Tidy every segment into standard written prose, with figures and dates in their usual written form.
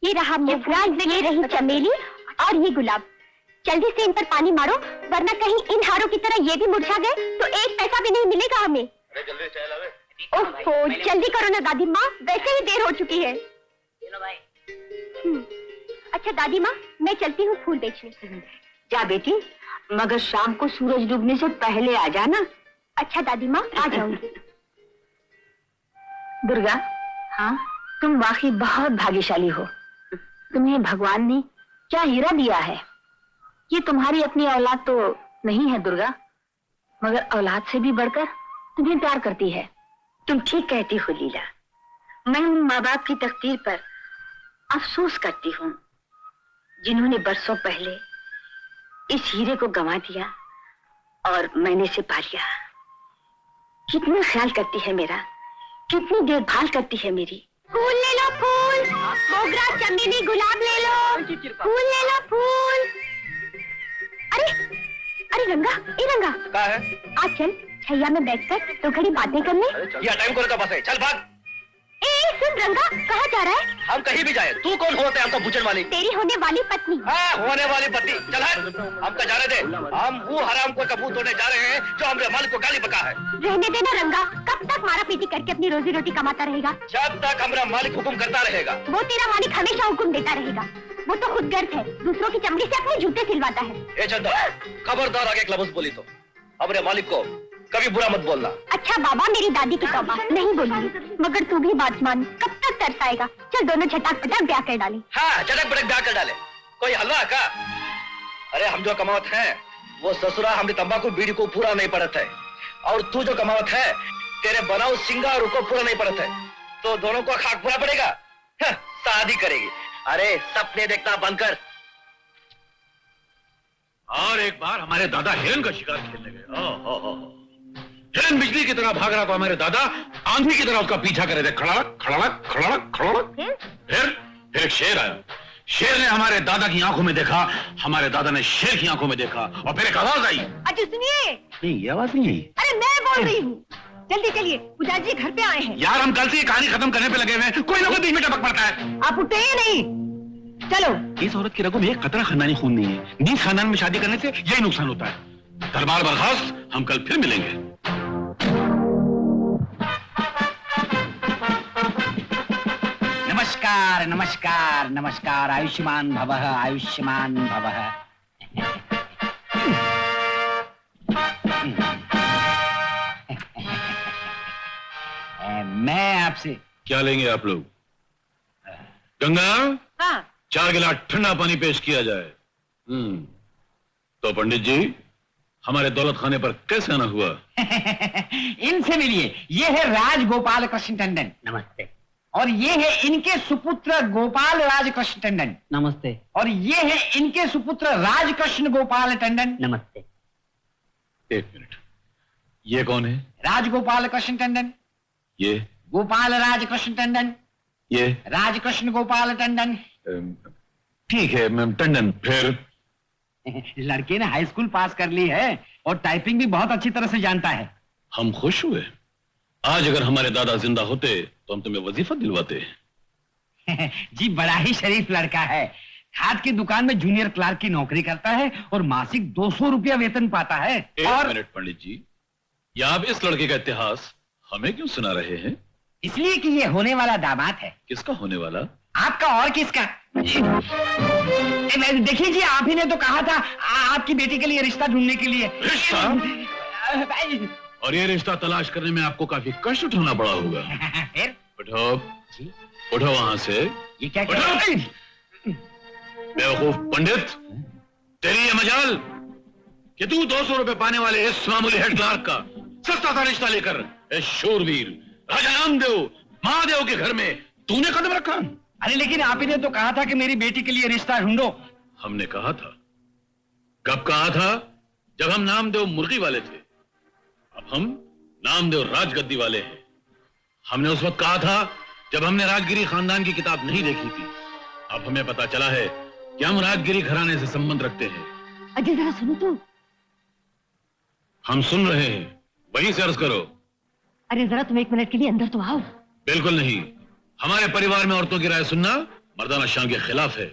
ये रहा मोगरा, ये रही चमेली और ये गुलाब। जल्दी से इन पर पानी मारो, वरना कहीं इन हारों की तरह ये भी मुरझा गए तो एक पैसा भी नहीं मिलेगा हमें। ओहो, जल्दी करो ना दादी माँ, वैसे ही देर हो चुकी है। अच्छा दादी माँ, मैं चलती हूँ फूल बेचने। जा बेटी, मगर शाम को सूरज डूबने से पहले आ जाना। अच्छा दादी माँ, आ जाऊंगी। दुर्गा, हाँ, तुम वाकई बहुत भाग्यशाली हो। तुम्हें भगवान ने क्या हीरा दिया है। ये तुम्हारी अपनी औलाद तो नहीं है दुर्गा, मगर औलाद से भी बढ़कर तुम्हें प्यार करती है। तुम ठीक कहती हो लीला। मैं उन माँ बाप की तकदीर पर अफसोस करती हूँ जिन्होंने बरसों पहले इस हीरे को गंवा दिया और मैंने इसे पा लिया। कितना ख्याल करती है मेरा, कितनी देखभाल करती है मेरी। फूल ले लो, फूल, मोगरा, चमेली, गुलाब ले लो, फूल ले लो, फूल। अरे अरे रंगा, ए रंगा, क्या है? आज चल छैया में बैठकर तो घड़ी बातें करने। यह टाइम को बस है, चल भाग। ए सुन रंगा, कहाँ जा रहा है? हम कहीं भी जाए, तू कौन होते हैं हमको पूछने वाली? तेरी होने वाली पत्नी। हाँ, होने वाली पत्नी। चल हमको जाने दे, हम वो हराम को कबूत होने जा रहे हैं जो हमारे मालिक को गाली बका है। रहने देना रंगा, कब तक मारा पीटी करके अपनी रोजी रोटी कमाता रहेगा? जब तक हमारा मालिक हुक्म करता रहेगा। वो तेरा मालिक हमेशा हुक्म देता रहेगा। वो तो खुद गर्द है, दूसरों की चमड़ी से अपने जूते सिलवाता है। ए चंदा, खबरदार आगे एक लफ्ज बोली तो हमारे मालिक को कभी बुरा मत बोलना। अच्छा बाबा, मेरी दादी की तौबा, नहीं बोलूंगी, मगर तू भी बात मान। कब तक तरसाएगा? चल दोनों झटाक पटाक ब्याह कर डाले। हाँ, झटक पटक ब्याह कर डाले। कोई हलवा का? अरे हम जो कमावत हैं वो ससुरा हमने तंबाकू बीड़ी को पूरा नहीं पड़त है, और तू जो कमावत है तेरे बनाओ सिंगार को पूरा नहीं पड़त है, तो दोनों को खाक पूरा पड़ेगा। शादी करेगी। अरे सपने देखना बंद कर। और एक बार हमारे दादा हिरन का शिकार खेलने गए। हिरन बिजली की तरह भाग रहा था, हमारे दादा आंधी की तरह उसका पीछा करे थे। खड़ाड़क खड़ाड़क खड़ाड़क खड़ाड़क। फिर एक शेर आया। शेर ने हमारे दादा की आंखों में देखा, हमारे दादा ने शेर की आंखों में देखा, और फिर एक आवाज आई। अच्छा सुनिए। नहीं, ये आवाज नहीं आई। अरे मैं बोल रही हूँ, जल्दी चलिए, पुजारी जी घर पे आए हैं। यार हम कल से ये कहानी खत्म करने पे लगे हुए हैं, कोई ना कोई बीच में टपक पड़ता है। आप उठते ही नहीं। चलो। इस औरत की रगों में एक कतरा खानदानी खून नहीं है। नीच खानदान में शादी करने से यही नुकसान होता है। दरबार बर्खास्त, हम कल फिर मिलेंगे। नमस्कार नमस्कार नमस्कार। आयुष्मान भवः, आयुष्मान भवः। मैं आपसे क्या लेंगे आप लोग? गंगा, हाँ। 4 गिलास ठंडा पानी पेश किया जाए। तो पंडित जी, हमारे दौलत खाने पर कैसे आना हुआ? इनसे मिलिए, ये है राजगोपाल कृष्ण टंडन। नमस्ते। और ये है इनके सुपुत्र गोपाल राजकृष्ण टंडन। नमस्ते। और ये है इनके सुपुत्र राजकृष्ण गोपाल टंडन। नमस्ते। एक मिनट, ये कौन है? राजगोपाल कृष्ण टंडन। ये गोपाल राजकृष्ण टंडन। ये राजकृष्ण गोपाल टंडन। ठीक है मैम टंडन। फिर लड़के ने हाई स्कूल पास कर ली है और टाइपिंग भी बहुत अच्छी तरह से जानता है। हम खुश हुए। आज अगर हमारे दादा जिंदा होते तो हम तुम्हें वजीफा दिलवाते। जी बड़ा ही शरीफ लड़का है। खाद की दुकान में जूनियर क्लार्क की नौकरी करता है और मासिक 200 रुपया वेतन पाता है। एक मिनट पंडित जी, या आप इस लड़के का इतिहास हमें क्यों सुना रहे हैं? इसलिए कि ये होने वाला दामाद है। किसका होने वाला? आपका और किसका? देखिए जी, आप ही ने तो कहा था आपकी बेटी के लिए रिश्ता ढूंढने के लिए। रिश्ता? और ये रिश्ता तलाश करने में आपको काफी कष्ट उठाना पड़ा होगा। फिर उठो, उठो वहां से। ये क्या कर रहे हैं? बेवकूफ पंडित, तेरी ये मजाल कि तू 200 रुपए पाने वाले इस मामूली हेड क्लार्क का सस्ता सा रिश्ता लेकर इस शूरवीर राजा नामदेव महादेव के घर में तूने कदम रखा। अरे लेकिन आप ही ने तो कहा था कि मेरी बेटी के लिए रिश्ता ढूंढो। हमने कहा था? कब कहा था? जब हम नामदेव मुर्गी वाले थे। अब हम नामदेव राजगद्दी वाले हैं। हमने उस वक्त कहा था जब हमने राजगिरी खानदान की किताब नहीं देखी थी। अब हमें पता चला है कि हम राजगिरी घराने से संबंध रखते हैं। अजय जरा सुनो तो। हम सुन रहे हैं, वहीं से अर्ज करो। अरे जरा तुम 1 मिनट के लिए अंदर तो आओ। बिल्कुल नहीं, हमारे परिवार में औरतों की राय सुनना मर्दाना शान के खिलाफ है।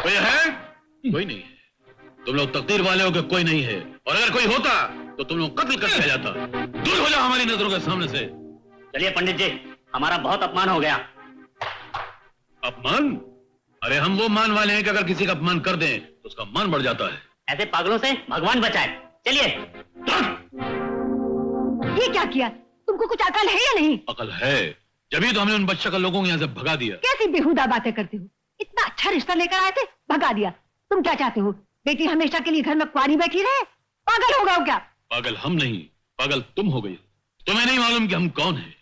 कोई है? कोई नहीं है। तुम लोग तकदीर वाले हो कि कोई नहीं है, और अगर कोई होता तो तुम लोग कत्ल कर दिया जाता। दूर हो जाओ हमारी नजरों के सामने से। चलिए पंडित जी, हमारा बहुत अपमान हो गया। अपमान? अरे हम वो मान वाले हैं कि अगर किसी का अपमान कर दें तो उसका मान बढ़ जाता है। ऐसे पागलों से भगवान बचाए। चलिए। ये क्या किया? तुमको कुछ अकल है या नहीं? अकल है, जभी तो हमने उन बच्चा का लोगों को यहाँ से भगा दिया। कैसी बेहुदा बातें करते हो? इतना अच्छा रिश्ता लेकर आए थे, भगा दिया। तुम क्या चाहते हो? बेटी हमेशा के लिए घर में कुंवारी बैठी रहे? पागल हो गए क्या? पागल हम नहीं, पागल तुम हो गई। तुम्हें नहीं मालूम कि हम कौन हैं?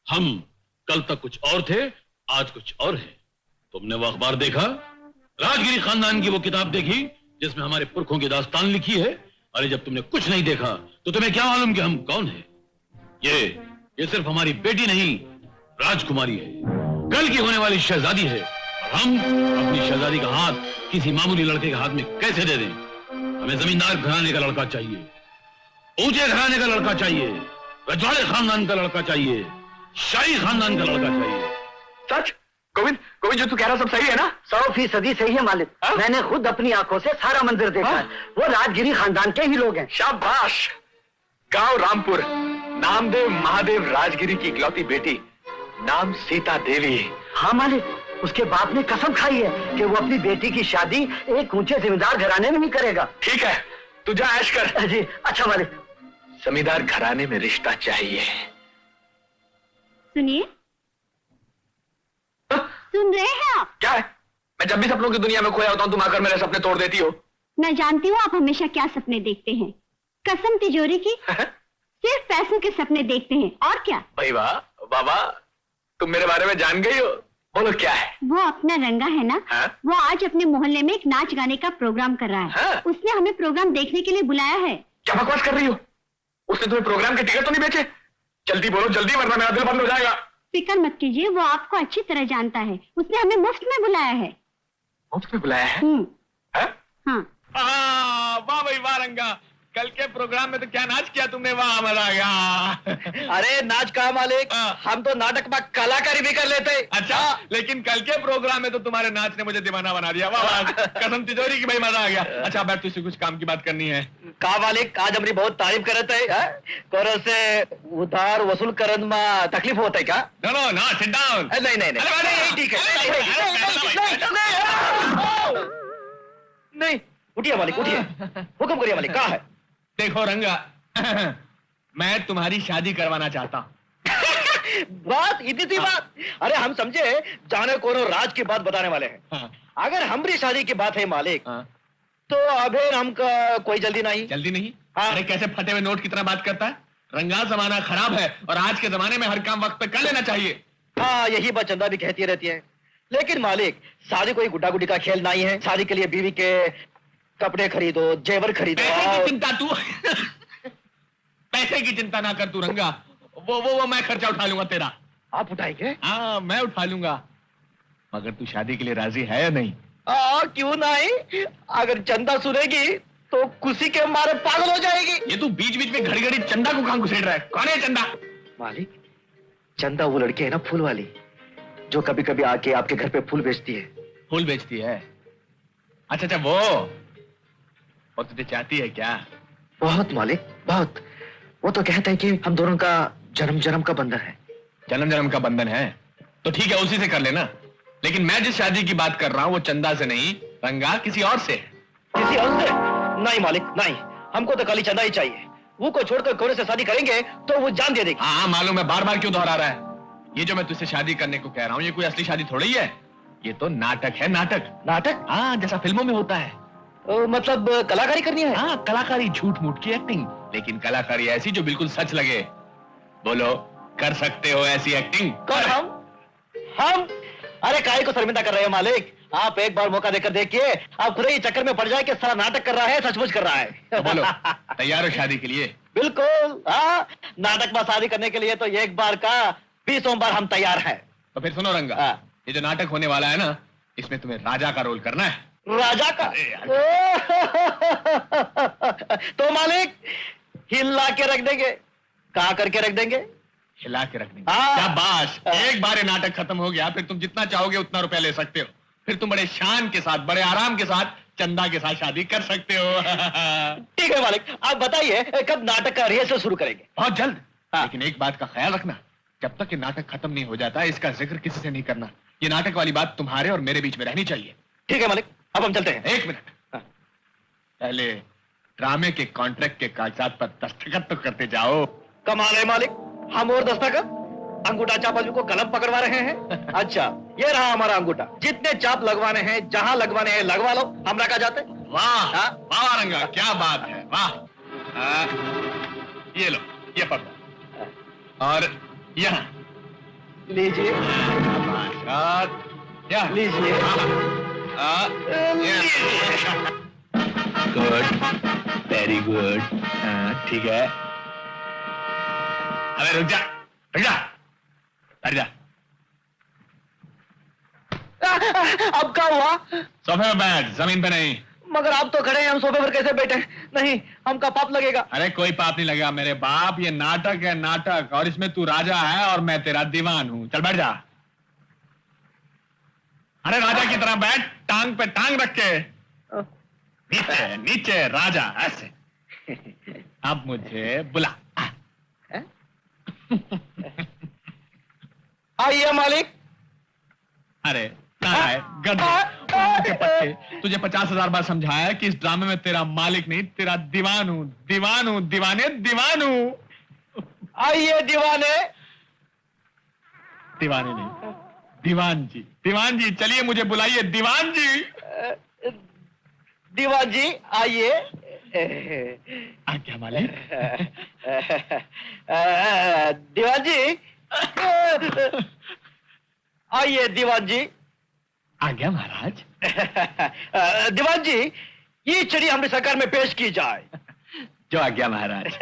हम कल तक कुछ और थे, आज कुछ और है। तुमने वो अखबार देखा? राजगिरी खानदान की वो किताब देखी जिसमें हमारे पुरखों की दास्तान लिखी है? अरे जब तुमने कुछ नहीं देखा तो तुम्हें क्या मालूम कि हम कौन हैं? ये सिर्फ हमारी बेटी नहीं, राजकुमारी है, कल की होने वाली शहजादी है। और हम अपनी शहजादी का हाथ किसी मामूली लड़के के हाथ में कैसे दे दें? हमें जमींदार घराने का लड़का चाहिए, ऊंचे घराने का लड़का चाहिए, रजवाड़े खानदान का लड़का चाहिए, शाही खानदान का लड़का चाहिए। सच? गोविंद जो तू कह रहा सब सही है ना? 100% सही है मालिक। मैंने खुद अपनी आंखों से सारा मंदिर देखा है। वो राजगिरी खानदान के ही लोग हैं। शाबाश। गांव रामपुर, नामदेव महादेव राजगिरी की इकलौती बेटी, नाम सीता देवी। हाँ मालिक, उसके बाप ने कसम खाई है कि वो अपनी बेटी की शादी एक ऊंचे जमींदार घराने में ही करेगा। ठीक है, तू जा ऐश कर। जी अच्छा मालिक। जमींदार घराने में रिश्ता चाहिए। सुनिए, सुन रहे हैं आप? क्या है? मैं जब भी सपनों की दुनिया में खोया होता हूँ तुम आकर मेरे सपने तोड़ देती हो। मैं जानती हूँ आप हमेशा क्या सपने देखते हैं। कसम तिजोरी की, सिर्फ पैसों के सपने देखते हैं, और क्या? भाई वाह बाबा, तुम मेरे बारे में जान गई हो। बोलो क्या है? वो अपना रंगा है ना, वो आज अपने मोहल्ले में एक नाच गाने का प्रोग्राम कर रहा है। उसने हमें प्रोग्राम देखने के लिए बुलाया है। क्या बकवास कर रही हो? उसने तुम्हें प्रोग्राम के टिकट तो नहीं बेचे? जल्दी बोलो जल्दी, वरना मेरा दिल बंद हो जाएगा। फिक्र मत कीजिए, वो आपको अच्छी तरह जानता है। उसने हमें मुफ्त में बुलाया है। मुफ्त में बुलाया है? हाँ। वाह भाई वाह रंगा, कल के प्रोग्राम में तो क्या नाच किया तुमने, वाह मजा आ गया। अरे नाच का मालिक, हम तो नाटक में कलाकारी भी कर लेते। अच्छा, लेकिन कल के प्रोग्राम में तो तुम्हारे नाच ने मुझे दीवाना बना दिया। वाह वाह, कसम तिजोरी की भाई मजा आ गया। अच्छा बैठ, तुझसे कुछ काम की बात करनी है। का मालिक, आज हमारी बहुत तारीफ करते हैं। कोरो से उधार वसूल करने में तकलीफ होता है क्या? No sit down. नहीं ठीक है। नहीं, उठिए मालिक उठिए, हुक्म करिए मालिक। क्या है? देखो रंगा, मैं तुम्हारी शादी करवाना चाहता हूँ। बात इतनी सी बात? अरे हम समझे जाने कोनो राज की बात बताने वाले हैं। अगर हमारी शादी की बात है मालिक, तो अभी हमका कोई जल्दी नहीं। जल्दी नहीं? अरे कैसे फटे हुए नोट की तरह बात करता है? रंगा जमाना खराब है और आज के जमाने में हर काम वक्त पे कर लेना चाहिए। हाँ, यही बात चंदा भी कहती रहती है। लेकिन मालिक, शादी कोई गुड्डा गुड्डी का खेल नहीं है। शादी के लिए बीवी के कपड़े खरीदो, जेवर खरीदो। पैसे की चिंता तू पैसे की चिंता ना कर तू रंगा, वो मैं खर्चा उठा लूंगा तेरा। आप उठाएंगे? हाँ मैं उठा लूंगा, मगर तू शादी के लिए राजी है या नहीं? क्यों नहीं? अगर चंदा सुनेगी तो खुशी के मारे पागल हो जाएगी। ये तू बीच बीच में घड़ी घड़ी चंदा को कहां घुसेड़ रहा है? कौन है चंदा? मालिक, चंदा वो लड़की है ना फूल वाली, जो कभी कभी आके आपके घर पे फूल बेचती है। फूल बेचती है? अच्छा वो तुझे चाहती है क्या? बहुत मालिक, बहुत। वो तो कहता है कि हम दोनों का जन्म जन्म का बंधन है। जन्म जन्म का बंधन है तो ठीक है, उसी से कर लेना। लेकिन मैं जिस शादी की बात कर रहा हूँ वो चंदा से नहीं, रंगा किसी और से है। किसी और से? नहीं मालिक नहीं, हमको तो खाली चंदा ही चाहिए। वो को छोड़कर कोने से शादी करेंगे तो वो जान दे देगी। हाँ मालूम है, बार बार क्यों दोहरा रहा है? ये जो मैं तुझसे शादी करने को कह रहा हूँ ये कोई असली शादी थोड़ी है, ये तो नाटक है। नाटक? नाटक? हाँ, जैसा फिल्मों में होता है। मतलब कलाकारी करनी है? हाँ, कलाकारी, झूठ मूठ की एक्टिंग, लेकिन कलाकारी ऐसी जो बिल्कुल सच लगे। बोलो, कर सकते हो ऐसी एक्टिंग? कौन? हम? अरे काहे को शर्मिंदा कर रहे हो मालिक? आप एक बार मौका देकर देखिए, आप खुद ही चक्कर में पड़ जाए कि सारा नाटक कर रहा है, सचमुच कर रहा है। तो बोलो, तैयार हो शादी के लिए? बिल्कुल। हाँ, नाटक में शादी करने के लिए तो एक बार का 20 बार हम तैयार हैं। तो फिर सुनो रंगा, ये जो नाटक होने वाला है ना, इसमें तुम्हें राजा का रोल करना है। राजा का? तो मालिक हिला के रख देंगे। कहाँ करके रख देंगे? हिला के रखनी। हाँ। शाबाश, एक बार ये नाटक खत्म हो गया फिर तुम जितना चाहोगे उतना रुपया ले सकते हो। फिर तुम बड़े शान के साथ, बड़े आराम के साथ चंदा के साथ शादी कर सकते हो। ठीक है मालिक, आप बताइए कब नाटक का रिहर्सल शुरू करेंगे? बहुत जल्द। लेकिन एक बात का ख्याल रखना, जब तक ये नाटक खत्म नहीं हो जाता इसका जिक्र किसी से नहीं करना। ये नाटक वाली बात तुम्हारे और मेरे बीच में रहनी चाहिए। ठीक है मालिक, अब हम चलते हैं। एक मिनट, पहले ड्रामे के कॉन्ट्रैक्ट के कागजात पर दस्तखत तो करते जाओ। कमाल है मालिक, हम और दस्तखत? अंगूठा चाप आदमी को कलम पकड़वा रहे हैं? अच्छा, ये रहा हमारा अंगूठा। जितने चाप लगवाने हैं, जहां लगवाने हैं लगवा लो, हम रखा जाते। वाह हाँ? वाह रंगा, क्या बात है, वाह। ये लो, ये पकड़ो और यहाँ लीजिए, और यहाँ लीजिए, गुड, वेरी गुड, ठीक है। अरे रुक जा, रुक जा, हट जा। अब क्या हुआ? सोफे पर बैठ, जमीन पे नहीं। मगर आप तो खड़े हैं, हम सोफे पर कैसे बैठे? नहीं, हमका पाप लगेगा। अरे कोई पाप नहीं लगेगा मेरे बाप, ये नाटक है नाटक, और इसमें तू राजा है और मैं तेरा दीवान हूं। चल बैठ जा। अरे राजा की तरह बैठ, टांग पे टांग रख के। नीचे नीचे राजा, ऐसे। अब मुझे बुला। आइए मालिक। अरे नारायण गधे, के पत्ते, तुझे 50,000 बार समझाया कि इस ड्रामे में तेरा मालिक नहीं, तेरा दीवान हूं, दीवान हूं, दीवाने दीवान हूं। आइए दीवाने। दीवाने नहीं, दीवान जी, दीवान जी, चलिए मुझे बुलाइए दीवान जी। दीवान जी आइए। आज्ञा मालिक। दीवान जी आइए। दीवान जी। आज्ञा महाराज। दीवान जी, ये चिड़ी हमारी सरकार में पेश की जाए। जो आज्ञा महाराज।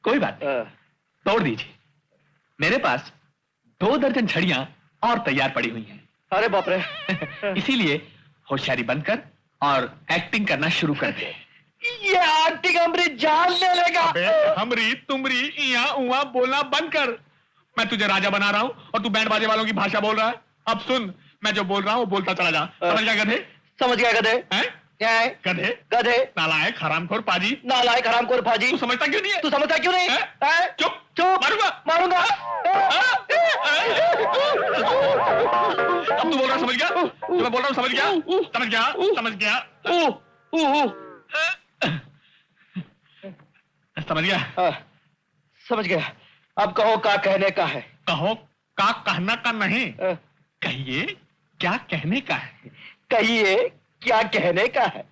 कोई बात नहीं, तोड़ दीजिए। मेरे पास 2 दर्जन छड़ियां और तैयार पड़ी हुई हैं। अरे बाप रे। इसीलिए होशियारी बंद कर और एक्टिंग करना शुरू कर दे। ये एक्टिंग हमारी जान ले लेगा। हमरी तुमरी इया उआ बोलना बंद कर। मैं तुझे राजा बना रहा हूं और तू बैंड बाजे वालों की भाषा बोल रहा है। अब सुन, मैं जो बोल रहा हूं वो बोलता चला जा। समझ गया गधे? समझ गया गधे। हैं? क्या है? गधे, गधे, नालायक, हरामखोर, पाजी। नालायक, हरामखोर, फाजी। तू समझता क्यों नहीं है? तू समझता क्यों नहीं? हैं? चुप चुप। मारूंगा, मारूंगा। अब तू बोल रहा समझ गया? जो मैं बोल रहा हूँ समझ गया? समझ गया, समझ गया, समझ गया। समझ गया। अब कहो क्या कहने का है? कहो का कहना का नहीं, कहिए क्या कहने का है। कहिए क्या कहने का है?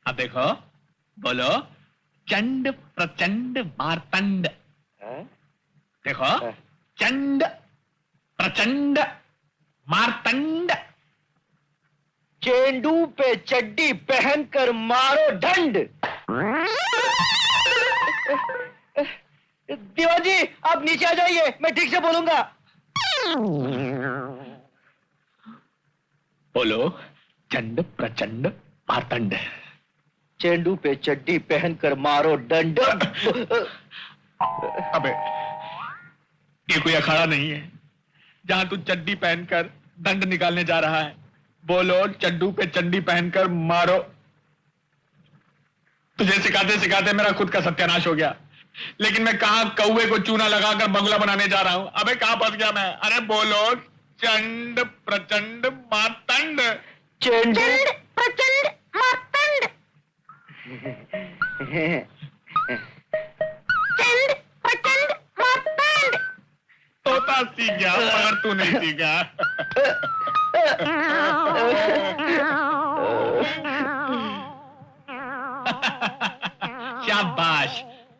अब देखो, बोलो चंड प्रचंड मारतंड। देखो, चंड प्रचंड मारतंड। चेंडू पे चड्डी पहनकर मारो ढंड। दीवान जी, आप नीचे आ जाइए, मैं ठीक से बोलूंगा। बोलो चंड प्रचंड मारतंड। चेंडू पे चड्डी पहनकर मारो डंड। अबे ये कोई अखाड़ा नहीं है जहां तू चड्डी पहनकर दंड निकालने जा रहा है। बोलो चड्डू पे चड्डी पहनकर मारो। तुझे सिखाते सिखाते मेरा खुद का सत्यानाश हो गया, लेकिन मैं कहां कौवे को चूना लगाकर बंगला बनाने जा रहा हूं। अबे कहां फंस गया मैं? अरे बोलो चंड प्रचंड मारतंड। चेंडू प्रचंड मारतंड। चंड प्रचंड मारतंड। तोता सीख गया मगर तू नहीं सीखा। शाबाश,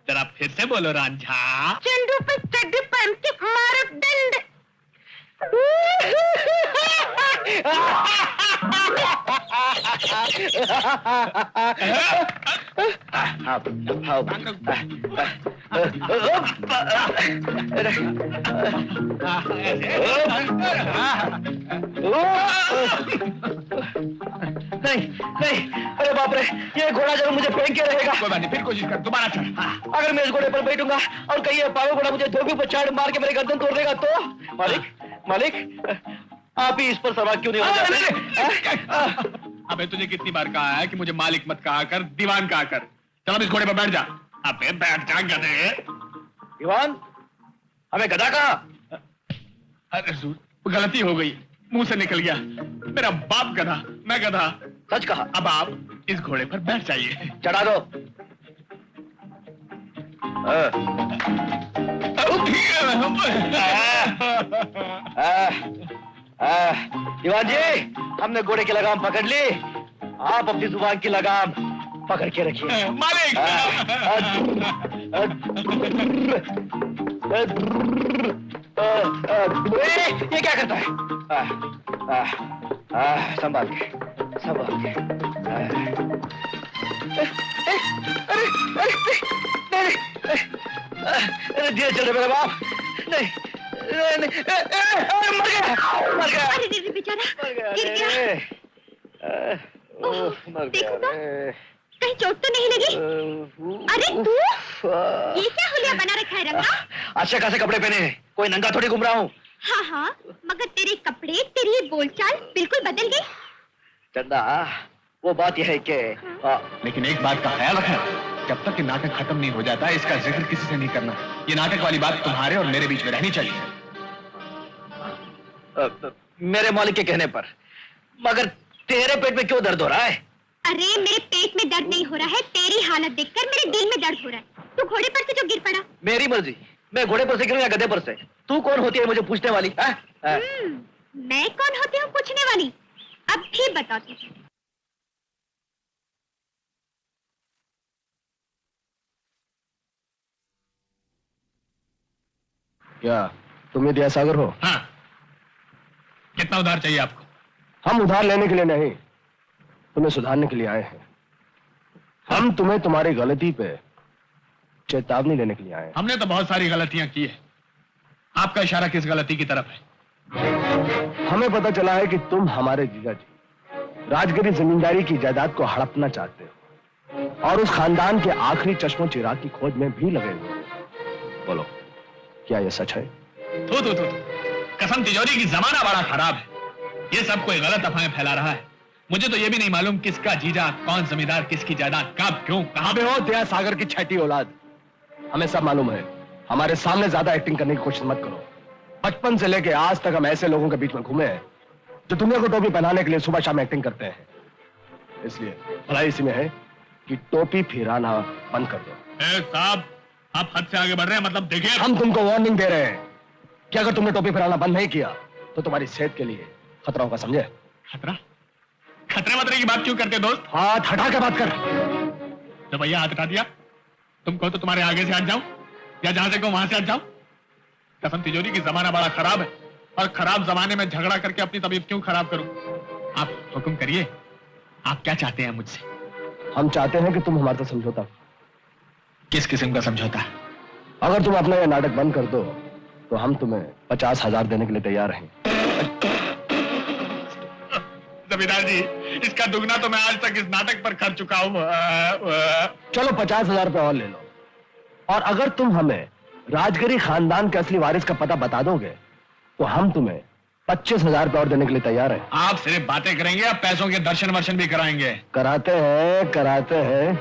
जरा फिर से बोलो रांझा। चंडू पे चड्डी पहन के मारो डंड। नहीं नहीं, अरे बाप रे, ये घोड़ा जरूर मुझे फेंक के रहेगा। कोई बात नहीं, फिर कोशिश कर, दोबारा चल। अगर मैं इस घोड़े पर बैठूंगा और कहीं ये पागल घोड़ा मुझे धोबी पर चाड़ मार के मेरे गर्दन तोड़ देगा तो? मालिक, मालिक, आप ही इस पर सवार क्यों नहीं हो जाते? अबे तुझे कितनी बार कहा है कि मुझे मालिक मत कहा कर, दीवान कहा कर। चल अब इस घोड़े पर बैठ जा। अबे बैठ जा गधे। दीवान, हमें गधा कहा? अरे हुजूर, गलती हो गई, मुंह से निकल गया। मेरा बाप गधा, मैं गधा। सच कहा। अब आप इस घोड़े पर बैठ जाइए। चढ़ा दो। दीवान जी, हमने घोड़े की लगाम पकड़ ली, आप अपनी जुबान की लगाम पकड़ के रखिए। मालिक। ये क्या करता है? संभाल के, संभाल के। अरे धीरे चल रहे मेरा बाप। नहीं नहीं, मर गया, मर गया। अरे रे बेचारा, गिर गया। ओह, देखो तो, कहीं चोट तो नहीं लगी? अरे तू, ये क्या हुलिया बना रखा है रंगा? अच्छे खासे कपड़े पहने हैं, कोई नंगा थोड़ी घूम रहा हूँ। हाँ हाँ, मगर तेरे कपड़े, तेरी ये बोलचाल बिल्कुल बदल गई। चंदा, वो बात यह है कि लेकिन एक बात का ख्याल रखना, जब तक ये नाटक खत्म नहीं हो जाता इसका जिक्र किसी से नहीं करना। ये नाटक वाली बात तुम्हारे और मेरे बीच में रहनी चाहिए। मेरे मालिक के कहने पर। मगर तेरे पेट में क्यों दर्द हो रहा है? अरे मेरे पेट में दर्द नहीं हो रहा है, तेरी हालत देखकर मेरे दिल में दर्द हो रहा है। तू घोड़े पर से जो गिर पड़ा। मेरी मर्जी, मैं घोड़े पर से गिरूं या गधे पर से? तू कौन होती है मुझे पूछने वाली? मैं कौन होती हूँ पूछने वाली? अब भी बताती हूँ। क्या तुम विद्यासागर हो? हाँ। कितना उधार चाहिए आपको? हम उधार लेने के लिए नहीं, तुम्हें सुधारने के लिए आए हैं। हम तुम्हें तुम्हारी गलती पे चेतावनी देने के लिए आए हैं। हमने तो बहुत सारी गलतियां की है, आपका इशारा किस गलती की तरफ है? हमें पता चला है कि तुम हमारे जीजा जी राजगिरी जमींदारी की जायदाद को हड़पना चाहते हो और उस खानदान के आखिरी चश्मो चिराग की खोज में भी लगे हुए हो। बोलो, क्या यह सच है? तो कसम तिजोरी की जमाना बड़ा खराब है, ये सब कोई गलत अफवाहें फैला रहा है। मुझे तो ये भी नहीं मालूम किसका जीजा, कौन जमींदार, किसकी जायदाद, कब, क्यों, कहां पे हो। दया सागर की छठी औलाद, हमें सब मालूम है। हमारे सामने ज्यादा एक्टिंग करने की कोशिश मत करो। बचपन से लेके आज तक हम ऐसे लोगों के बीच में घूमे हैं जो दुनिया को टोपी पहनाने के लिए सुबह शाम एक्टिंग करते हैं। इसलिए भलाई इसी में है कि टोपी फिराना बंद कर दो। साहब, आप हद से आगे बढ़ रहे हैं, मतलब देखिए। हम तुमको वार्निंग दे रहे हैं कि अगर तुमने टोपी फिराना बंद नहीं किया तो तुम्हारी सेहत के लिए खतरा होगा, समझे? खतरा? खतरे वतरे की बात क्यों करते दोस्त? हाथ हटा के बात कर। तो भैया हाथ हटा दिया, तुम कहो तो तुम्हारे आगे से हट जाऊं या जहां से कहो वहां से हट जाऊं? कसम तिजोरी की जमाना बड़ा खराब है और खराब जमाने में झगड़ा करके अपनी तबीयत क्यों खराब करूं? आप हुक्म करिए, आप क्या चाहते हैं मुझसे? हम चाहते हैं कि तुम हमारे साथ समझौता। किस किस्म का समझौता? अगर तुम अपना यह नाटक बंद कर दो तो हम तुम्हें 50,000 देने के लिए तैयार हैं। जमींदार जी, इसका दुगना तो मैं आज तक इस नाटक पर खर्च चुका हूं। चलो 50,000 रुपए और ले लो, और अगर तुम हमें राजगिरी खानदान के असली वारिस का पता बता दोगे तो हम तुम्हें 25,000 रुपए और देने के लिए तैयार हैं। आप सिर्फ बातें करेंगे या पैसों के दर्शन वर्शन भी कराएंगे? कराते हैं।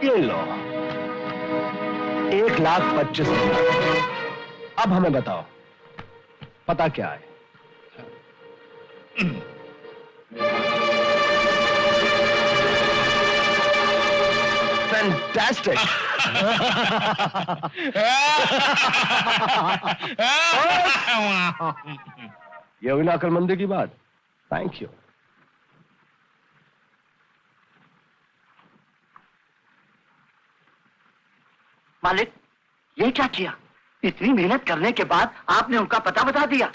ये लो 1,25,000। अब हमें बताओ पता क्या है? फैंटास्टिक। ये हुई ना अकलमंदी की बात। Thank you. मालिक, ये क्या किया? इतनी मेहनत करने के बाद आपने उनका पता बता दिया।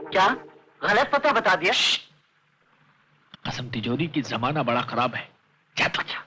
क्या गलत पता बता दिया? कसम तिजोरी की जमाना बड़ा खराब है। क्या तो क्या?